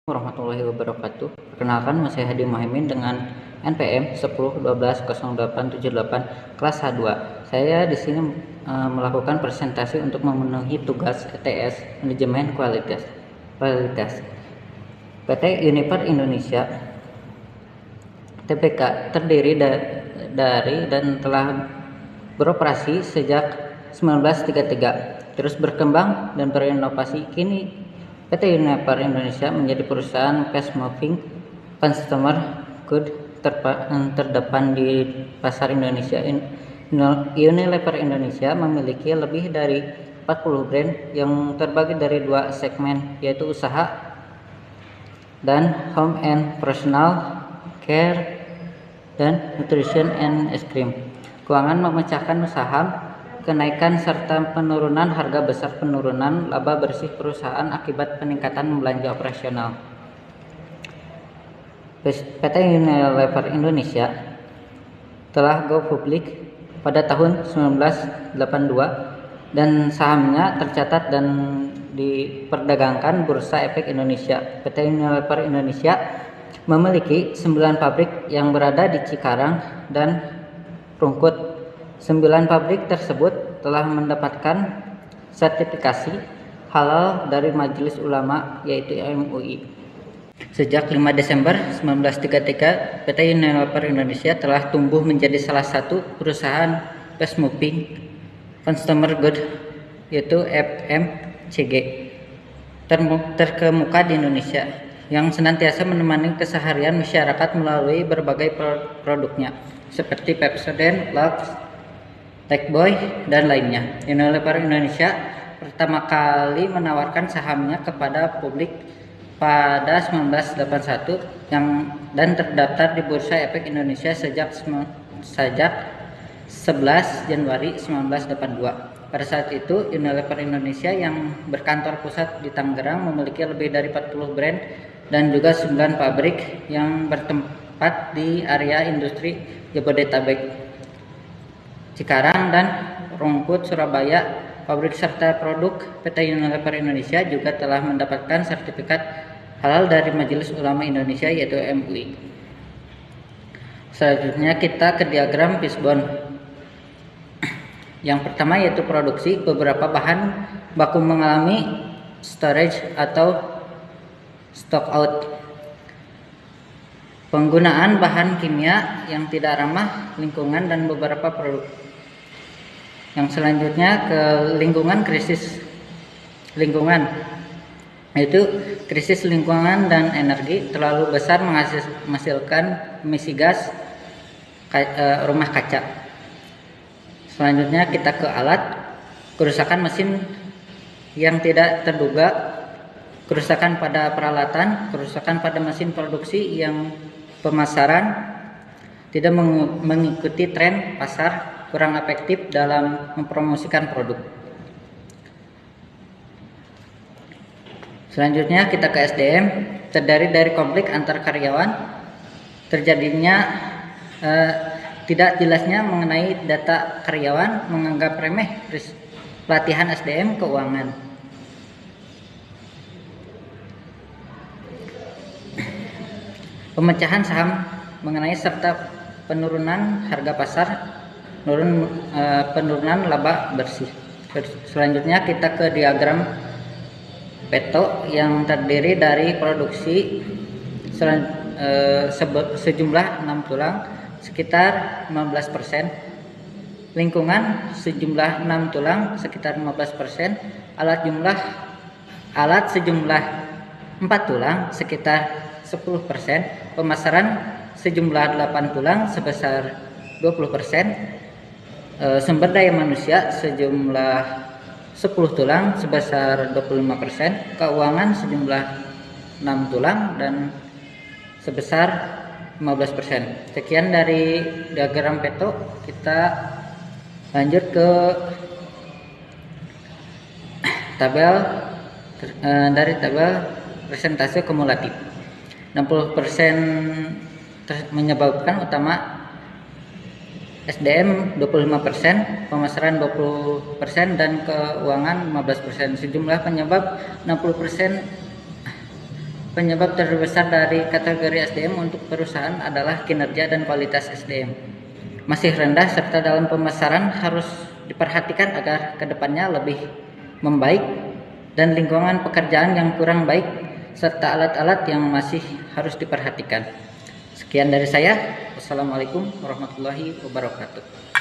Warahmatullahi wabarakatuh. Perkenalkan, saya Hadi Muhammad dengan NPM 10120878 kelas H2. Saya di sini melakukan presentasi untuk memenuhi tugas ETS Manajemen Kualitas. PT Uniper Indonesia TBK terdiri dari dan telah beroperasi sejak 1933, terus berkembang dan berinovasi. Kini PT Uniper Indonesia menjadi perusahaan fast moving consumer good terdepan di pasar Indonesia. Unilever Indonesia memiliki lebih dari 40 brand yang terbagi dari dua segmen, yaitu usaha dan home and personal care dan nutrition and ice cream. Keuangan memecahkan saham kenaikan serta penurunan harga besar penurunan laba bersih perusahaan akibat peningkatan belanja operasional. PT Unilever Indonesia telah go publik pada tahun 1982 dan sahamnya tercatat dan diperdagangkan Bursa Efek Indonesia. PT Unilever Indonesia memiliki 9 pabrik yang berada di Cikarang dan Rungkut. 9 pabrik tersebut telah mendapatkan sertifikasi halal dari Majelis Ulama, yaitu MUI. Sejak 5 Desember 1933, PT Unilever Indonesia telah tumbuh menjadi salah satu perusahaan fast moving consumer good, yaitu FMCG terkemuka di Indonesia, yang senantiasa menemani keseharian masyarakat melalui berbagai produknya seperti Pepsodent, Lux, Techboy, dan lainnya. Unilever Indonesia pertama kali menawarkan sahamnya kepada publik pada 1981 dan terdaftar di Bursa Efek Indonesia sejak 11 Januari 1982. Pada saat itu, Unilever Indonesia yang berkantor pusat di Tangerang memiliki lebih dari 40 brand dan juga 9 pabrik yang bertempat di area industri Jabodetabek, Cikarang, dan Rungkut, Surabaya. Pabrik serta produk PT Unilever Indonesia juga telah mendapatkan sertifikat halal dari Majelis Ulama Indonesia, yaitu MUI. Selanjutnya kita ke diagram fishbone. Yang pertama yaitu produksi. Beberapa bahan baku mengalami storage atau stock out. Penggunaan bahan kimia yang tidak ramah lingkungan dan beberapa produk. Yang selanjutnya ke lingkungan, krisis lingkungan, yaitu krisis lingkungan dan energi terlalu besar menghasilkan emisi gas rumah kaca. Selanjutnya kita ke alat, kerusakan mesin yang tidak terduga, kerusakan pada peralatan, kerusakan pada mesin produksi yang pemasaran tidak mengikuti tren pasar, kurang efektif dalam mempromosikan produk. Selanjutnya kita ke SDM, terdiri dari konflik antar karyawan, terjadinya tidak jelasnya mengenai data karyawan, menganggap remeh pelatihan SDM keuangan. Pemecahan saham mengenai serta penurunan harga pasar, penurunan laba bersih. Selanjutnya kita ke diagram Peto yang terdiri dari produksi sejumlah 6 tulang sekitar 15%, lingkungan sejumlah 6 tulang sekitar 15%, alat sejumlah 4 tulang sekitar 10%, pemasaran sejumlah 8 tulang sebesar 20%, sumber daya manusia sejumlah 10 tulang sebesar 25%, keuangan sejumlah 6 tulang dan sebesar 15%. Sekian dari diagram Peto. Kita lanjut ke tabel presentase kumulatif. 60% menyebabkan utama SDM 25%, pemasaran 20%, dan keuangan 15%. Sejumlah penyebab 60% Penyebab terbesar dari kategori SDM untuk perusahaan adalah kinerja dan kualitas SDM masih rendah, serta dalam pemasaran harus diperhatikan agar kedepannya lebih membaik, dan lingkungan pekerjaan yang kurang baik serta alat-alat yang masih harus diperhatikan. Sekian dari saya. Wassalamualaikum warahmatullahi wabarakatuh.